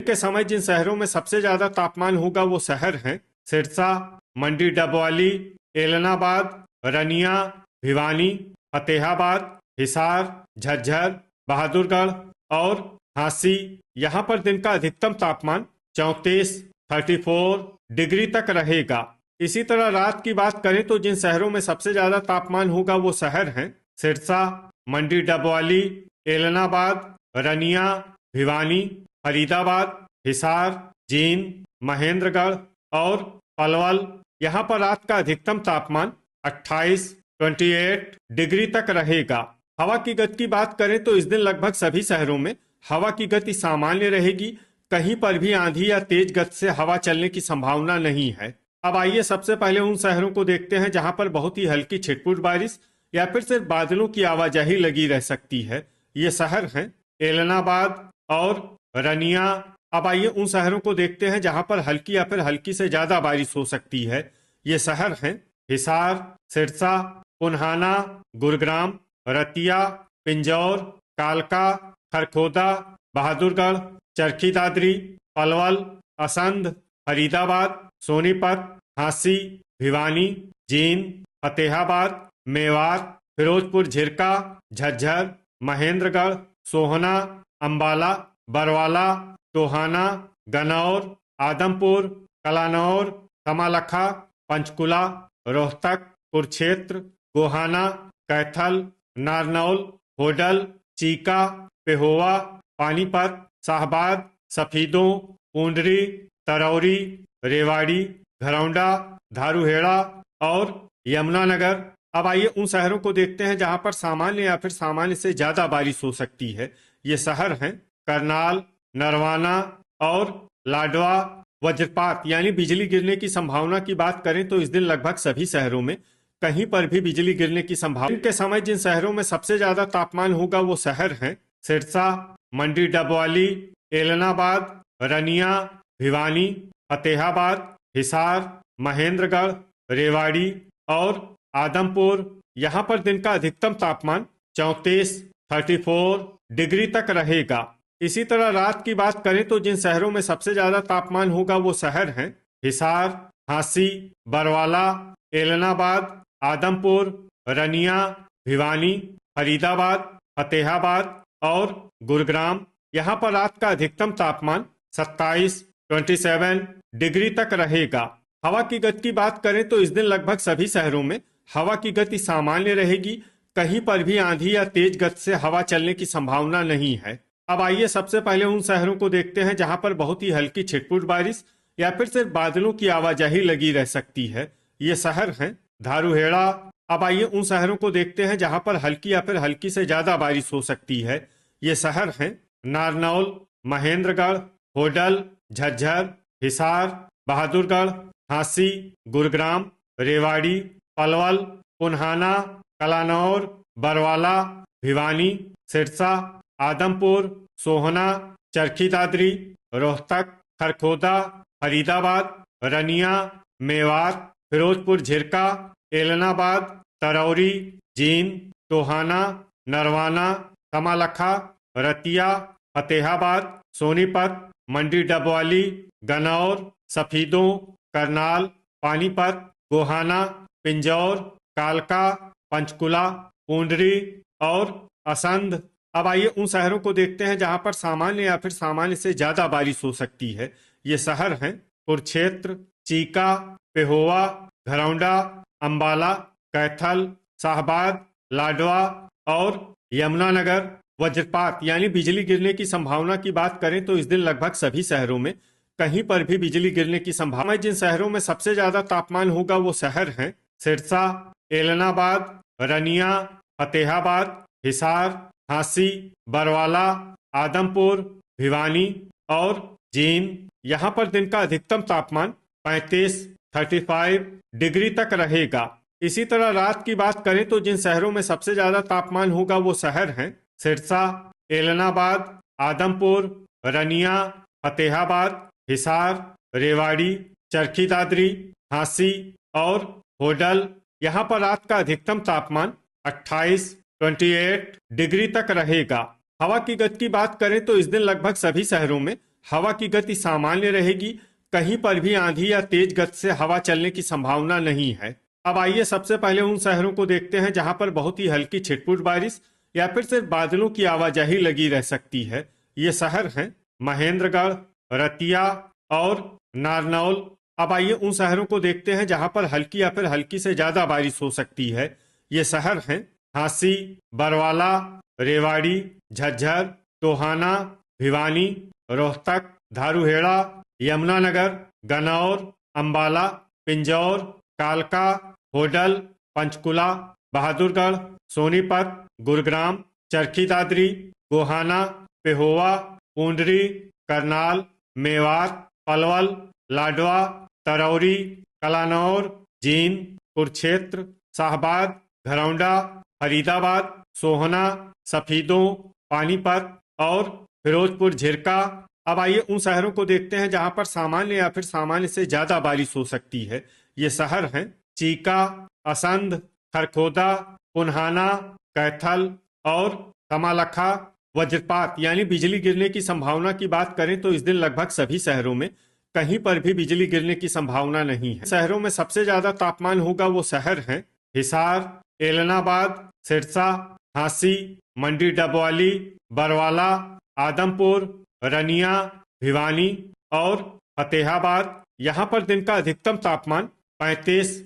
के समय जिन शहरों में सबसे ज्यादा तापमान होगा वो शहर हैं सिरसा, मंडी डबवाली, एलनाबाद, रनिया, भिवानी, फतेहाबाद, हिसार, झज्जर, बहादुरगढ़ और झांसी। यहाँ पर दिन का अधिकतम तापमान 34 डिग्री तक रहेगा। इसी तरह रात की बात करें तो जिन शहरों में सबसे ज्यादा तापमान होगा वो शहर हैं सिरसा, मंडी डबवाली, एलनाबाद, रनिया, भिवानी, फरीदाबाद, हिसार, जींद, महेंद्रगढ़ और पलवल। यहाँ पर रात का अधिकतम तापमान 28 डिग्री तक रहेगा। हवा की गति की बात करें तो इस दिन लगभग सभी शहरों में हवा की गति सामान्य रहेगी। कहीं पर भी आंधी या तेज गति से हवा चलने की संभावना नहीं है। अब आइए सबसे पहले उन शहरों को देखते हैं जहां पर बहुत ही हल्की छिटपुट बारिश या फिर सिर्फ बादलों की आवाजाही लगी रह सकती है। ये शहर हैं एलनाबाद और रनिया। अब आइए उन शहरों को देखते हैं जहां पर हल्की या फिर हल्की से ज्यादा बारिश हो सकती है। ये शहर हैं हिसार, सिरसा, पुन्हाना, गुरुग्राम, रतिया, पिंजौर, कालका, खरखोदा, बहादुरगढ़, चरखी दादरी, पलवल, असंध, फरीदाबाद, सोनीपत, झांसी, भिवानी, जींद, फतेहाबाद, मेवात, फिरोजपुर झिरका, झज्जर, महेंद्रगढ़, सोहना, अंबाला, बरवाला, टोहाना, गन्नौर, आदमपुर, कलानौर, कमालखा, पंचकुला, रोहतक, कुरुक्षेत्र, गोहाना, कैथल, नारनौल, होडल, चीका, पेहोवा, पानीपत, शाहबाद, सफीदों, पूंडरी, तरौरी, रेवाड़ी, घरौंडा, धारूहेड़ा और यमुनानगर। अब आइए उन शहरों को देखते हैं जहां पर सामान्य या फिर सामान्य से ज्यादा बारिश हो सकती है। ये शहर हैं करनाल, नरवाना और लाडवा। वज्रपात यानी बिजली गिरने की संभावना की बात करें तो इस दिन लगभग सभी शहरों में कहीं पर भी बिजली गिरने की संभावना। दिन के समय जिन शहरों में सबसे ज्यादा तापमान होगा वो शहर हैं सिरसा, मंडी डबवाली, एलनाबाद, रनिया, भिवानी, फतेहाबाद, हिसार, महेंद्रगढ़, रेवाड़ी और आदमपुर। यहाँ पर दिन का अधिकतम तापमान 34 डिग्री तक रहेगा। इसी तरह रात की बात करें तो जिन शहरों में सबसे ज्यादा तापमान होगा वो शहर हैं हिसार, झांसी, बरवाला, एलनाबाद, आदमपुर, रनिया, भिवानी, फरीदाबाद, फतेहाबाद और गुरुग्राम। यहाँ पर रात का अधिकतम तापमान 27 डिग्री तक रहेगा। हवा की गति की बात करें तो इस दिन लगभग सभी शहरों में हवा की गति सामान्य रहेगी। कहीं पर भी आंधी या तेज गति से हवा चलने की संभावना नहीं है। अब आइए सबसे पहले उन शहरों को देखते हैं जहां पर बहुत ही हल्की छिटपुट बारिश या फिर सिर्फ बादलों की आवाजाही लगी रह सकती है। ये शहर हैं धारूहेड़ा। अब आइए उन शहरों को देखते हैं जहां पर हल्की या फिर हल्की से ज्यादा बारिश हो सकती है। ये शहर हैं नारनौल, महेंद्रगढ़, होडल, झज्जर, हिसार, बहादुरगढ़, झांसी, गुरुग्राम, रेवाड़ी, पलवल, पुन्हाना, कलानौर, बरवाला, भिवानी, सिरसा, आदमपुर, सोहना, चरखी दादरी, रोहतक, खरखोदा, फरीदाबाद, रनिया, मेवात, फिरोजपुर झिरका, एलनाबाद, तरौरी, जींद, टोहाना, नरवाना, कमालखा, रतिया, फतेहाबाद, सोनीपत, मंडी डबवाली, गन्नौर, सफीदों, करनाल, पानीपत, गोहाना, पिंजौर, कालका, पंचकुला, पूंडरी और असंध। अब आइए उन शहरों को देखते हैं जहां पर सामान्य या फिर सामान्य से ज्यादा बारिश हो सकती है। ये शहर हैं कुरुक्षेत्र, चीका, पेहोवा, घरौंडा, अंबाला, कैथल, शाहबाद, लाडवा और यमुनानगर। वज्रपात यानी बिजली गिरने की संभावना की बात करें तो इस दिन लगभग सभी शहरों में कहीं पर भी बिजली गिरने की संभावना। जिन शहरों में सबसे ज्यादा तापमान होगा वो शहर हैं सिरसा, एलनाबाद, रनिया, फतेहाबाद, हिसार, झांसी, बरवाला, आदमपुर, भिवानी और जींद। यहाँ पर दिन का अधिकतम तापमान 35 डिग्री तक रहेगा। इसी तरह रात की बात करें तो जिन शहरों में सबसे ज्यादा तापमान होगा वो शहर हैं सिरसा, एलनाबाद, आदमपुर, रनिया, फतेहाबाद, हिसार, रेवाड़ी, चरखी दादरी, झांसी और होडल। यहाँ पर रात का अधिकतम तापमान 28 डिग्री तक रहेगा। हवा की गति की बात करें तो इस दिन लगभग सभी शहरों में हवा की गति सामान्य रहेगी, कहीं पर भी आंधी या तेज गति से हवा चलने की संभावना नहीं है। अब आइए सबसे पहले उन शहरों को देखते हैं जहां पर बहुत ही हल्की छिटपुट बारिश या फिर सिर्फ बादलों की आवाजाही लगी रह सकती है। ये शहर हैं महेंद्रगढ़, रतिया और नारनौल। अब आइए उन शहरों को देखते हैं जहां पर हल्की या फिर हल्की से ज्यादा बारिश हो सकती है। ये शहर हैं झांसी, बरवाला, रेवाड़ी, झज्जर, टोहाना, भिवानी, रोहतक, धारूहेड़ा, यमुनानगर, गन्नौर, अंबाला, पिंजौर, कालका, होडल, पंचकुला, बहादुरगढ़, सोनीपत, गुरुग्राम, चरखी दादरी, गोहाना, पेहोवा, पूंडरी, करनाल, मेवात, पलवल, लाडवा, तरौरी, कलानौर, जींद, कुरुक्षेत्र, शाहबाद, घरौंडा, फरीदाबाद, सोहना, सफीदों, पानीपत और फिरोजपुर झिरका। अब आइए उन शहरों को देखते हैं जहां पर सामान्य या फिर सामान्य से ज्यादा बारिश हो सकती है। ये शहर हैं चीका, असंध, खरखोदा, पुन्हाना, कैथल और कमालखा। वज्रपात यानी बिजली गिरने की संभावना की बात करें तो इस दिन लगभग सभी शहरों में कहीं पर भी बिजली गिरने की संभावना नहीं है। शहरों में सबसे ज्यादा तापमान होगा वो शहर हैं हिसार, एलनाबाद, सिरसा, झांसी, मंडी डबवाली, बरवाला, आदमपुर, रनिया, भिवानी और फतेहाबाद। यहाँ पर दिन का अधिकतम तापमान 35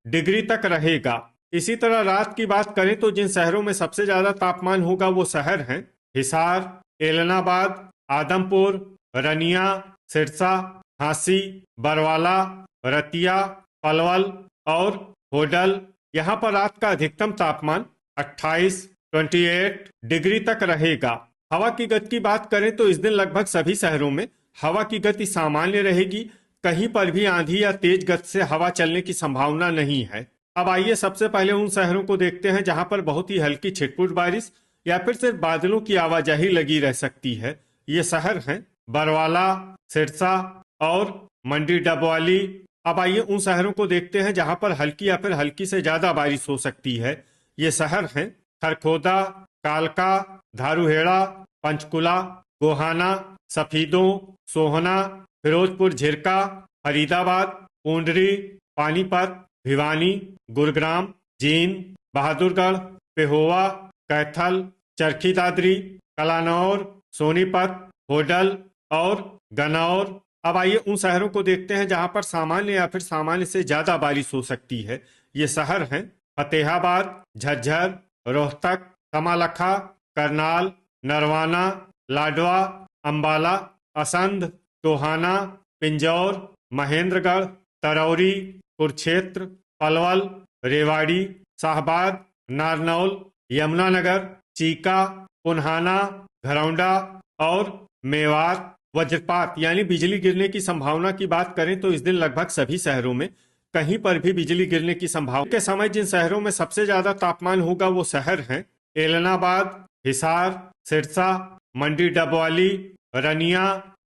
डिग्री तक रहेगा। इसी तरह रात की बात करें तो जिन शहरों में सबसे ज्यादा तापमान होगा वो शहर हैं हिसार, एलनाबाद, आदमपुर, रनिया, सिरसा, झांसी, बरवाला, रतिया, पलवल और होडल। यहाँ पर रात का अधिकतम तापमान 28 डिग्री तक रहेगा। हवा की गति की बात करें तो इस दिन लगभग सभी शहरों में हवा की गति सामान्य रहेगी, कहीं पर भी आंधी या तेज गति से हवा चलने की संभावना नहीं है। अब आइए सबसे पहले उन शहरों को देखते हैं जहां पर बहुत ही हल्की छिटपुट बारिश या फिर सिर्फ बादलों की आवाजाही लगी रह सकती है। ये शहर हैं बरवाला, सिरसा और मंडी डबवाली। अब आइए उन शहरों को देखते हैं जहां पर हल्की या फिर हल्की से ज्यादा बारिश हो सकती है। ये शहर हैं खरखोदा, कालका, धारूहेड़ा, पंचकुला, गोहाना, सफीदों, सोहना, फिरोजपुर झिरका, फरीदाबाद, पूंडरी, पानीपत, भिवानी, गुरुग्राम, जींद, बहादुरगढ़, पेहोवा, कैथल, चरखी दादरी, कलानौर, सोनीपत, होडल और गन्नौर। अब आइए उन शहरों को देखते हैं जहां पर सामान्य या फिर सामान्य से ज्यादा बारिश हो सकती है। ये शहर हैं फतेहाबाद, झज्जर, रोहतक, कमालखा, करनाल, नरवाना, लाडवा, अंबाला, असंध, टोहाना, पिंजौर, महेंद्रगढ़, तरौरी, कुरुक्षेत्र, पलवल, रेवाड़ी, शाहबाद, नारनौल, यमुनानगर, चीका, पुन्हाना, घरौंडा और मेवात। वज्रपात यानी बिजली गिरने की संभावना की बात करें तो इस दिन लगभग सभी शहरों में कहीं पर भी बिजली गिरने की संभावना के समय जिन शहरों में सबसे ज्यादा तापमान होगा वो शहर हैं एलनाबाद, हिसार, सिरसा, मंडी डबवाली, रनिया,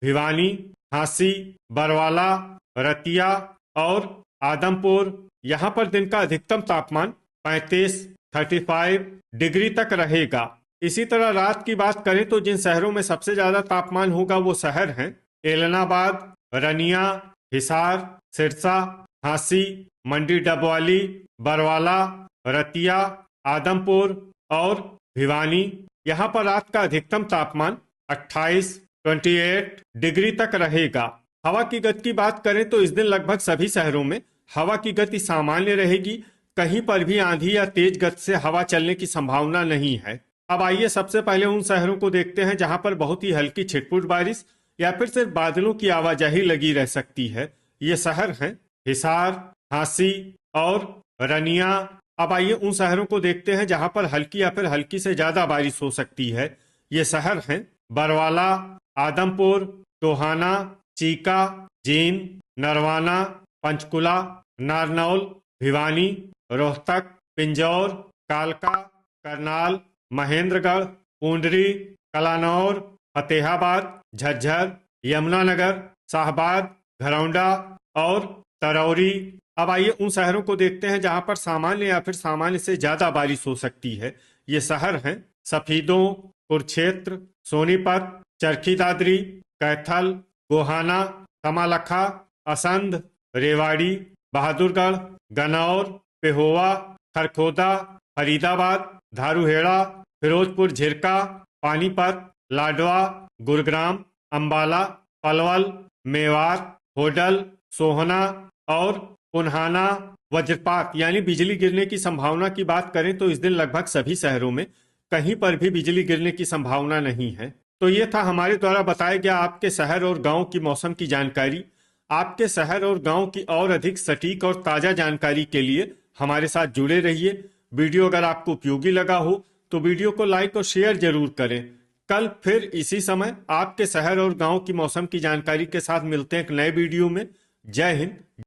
भिवानी, झांसी, बरवाला, रतिया और आदमपुर। यहाँ पर दिन का अधिकतम तापमान 35 डिग्री तक रहेगा। इसी तरह रात की बात करें तो जिन शहरों में सबसे ज्यादा तापमान होगा वो शहर हैं एलनाबाद, रनिया, हिसार, सिरसा, झांसी, मंडी डबवाली, बरवाला, रतिया, आदमपुर और भिवानी। यहाँ पर रात का अधिकतम तापमान 28 डिग्री तक रहेगा। हवा की गति की बात करें तो इस दिन लगभग सभी शहरों में हवा की गति सामान्य रहेगी, कहीं पर भी आंधी या तेज गति से हवा चलने की संभावना नहीं है। अब आइए सबसे पहले उन शहरों को देखते हैं जहां पर बहुत ही हल्की छिटपुट बारिश या फिर सिर्फ बादलों की आवाजाही लगी रह सकती है। ये शहर हैं हिसार, झांसी और रनिया। अब आइए उन शहरों को देखते हैं जहां पर हल्की या फिर हल्की से ज्यादा बारिश हो सकती है। ये शहर हैं बरवाला, आदमपुर, टोहाना, चीका, जींद, नरवाना, पंचकुला, नारनौल, भिवानी, रोहतक, पिंजौर, कालका, करनाल, महेंद्रगढ़, पूंडरी, कलानौर, फतेहाबाद, झज्जर, यमुनानगर, शाहबाद, घरौंडा और तरौरी। अब आइए उन शहरों को देखते हैं जहां पर सामान्य या फिर सामान्य से ज्यादा बारिश हो सकती है। ये शहर हैं सफीदों, कुरुक्षेत्र, सोनीपत, चरखी दादरी, कैथल, गोहाना, कमालखा, असंध, रेवाड़ी, बहादुरगढ़, गन्नौर, पेहोवा, खरखोदा, फरीदाबाद, धारूहेड़ा, फिरोजपुर झिरका, पानीपत, लाडवा, गुरुग्राम, अंबाला, पलवल, मेवात, होडल, सोहना और पुन्हाना। वज्रपात यानी बिजली गिरने की संभावना की बात करें तो इस दिन लगभग सभी शहरों में कहीं पर भी बिजली गिरने की संभावना नहीं है। तो ये था हमारे द्वारा बताया गया आपके शहर और गांव की मौसम की जानकारी। आपके शहर और गांव की और अधिक सटीक और ताजा जानकारी के लिए हमारे साथ जुड़े रहिए। वीडियो अगर आपको उपयोगी लगा हो तो वीडियो को लाइक और शेयर जरूर करें। कल फिर इसी समय आपके शहर और गांव की मौसम की जानकारी के साथ मिलते हैं एक नए वीडियो में। जय हिंद।